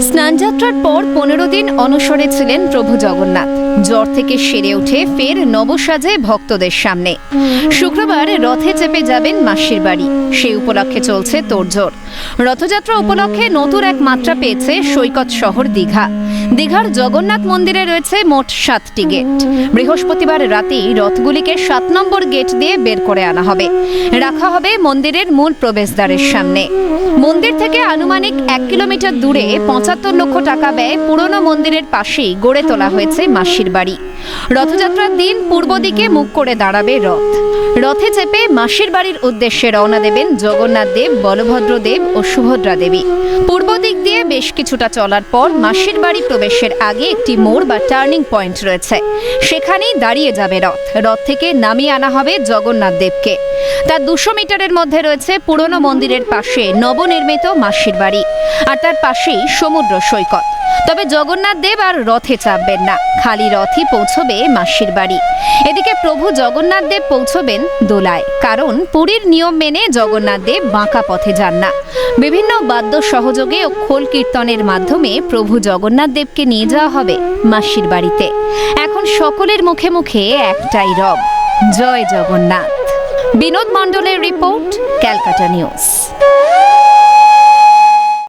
স্নানযাত্রার পর 15 দিন অনশরে ছিলেন প্রভু জগন্নাথ। জ্বর থেকে সেরে উঠে ফের নবসাজে ভক্তদের সামনে। শুক্রবার রথে চেপে যাবেন মাসির বাড়ি, সেই উপলক্ষে চলছে তোড়জোড়। রথযাত্রা উপলক্ষে নতুন এক মাত্রা পেয়েছে সৈকত শহর দীঘা। দীঘার জগন্নাথ মন্দিরে রয়েছে মোট 7টি গেট। বৃহস্পতিবার রাতেই রথগুলিকে 7 নম্বর গেট দিয়ে বের করে আনা হবে, রাখা হবে মন্দিরের মূল প্রবেশদ্বারের সামনে। মন্দির থেকে আনুমানিক 1 কিলোমিটার দূরে 75 লক্ষ টাকা ব্যয়ে পুরনো মন্দিরের পাশেই গড়ে তোলা হয়েছে মাসির বাড়ি। রথযাত্রার দিন পূর্ব দিকে মুখ করে দাঁড়াবে রথ। রথে চেপে মাসির বাড়ির উদ্দেশ্যে রওনা দেবেন জগন্নাথ দেব, বলভদ্র দেব ও সুভদ্রা দেবী। পূর্ব দিক দিয়ে বেশ কিছুটা চলার পর মাসির বাড়ি প্রবেশের আগে একটি মোড় বা টার্নিং পয়েন্ট রয়েছে, সেখানেই দাঁড়িয়ে যাবে রথ। রথ থেকে নামিয়ে আনা হবে জগন্নাথ দেবকে। তার 200 মিটারের মধ্যে রয়েছে পুরনো মন্দিরের পাশে নবনির্মিত মাসির বাড়ি, আর তার পাশেই সমুদ্র সৈকত। তবে জগন্নাথ দেব আর রথে চাপবেন না, খালি রথই পৌঁছবে মাসির বাড়ি। এদিকে প্রভু জগন্নাথ দেব পৌঁছবেন দোলায়, কারণ পুরীর নিয়ম মেনে জগন্নাথ দেব বাঁকা পথে যান না। বিভিন্ন বাদ্য সহযোগে ও খোল কীর্তনের মাধ্যমে প্রভু জগন্নাথ দেবকে নিয়ে যাওয়া হবে মাসির বাড়িতে। এখন সকলের মুখে মুখে একটাই রব, জয় জগন্নাথ। বিনোদ মণ্ডলের রিপোর্ট, ক্যালকাটা নিউজ।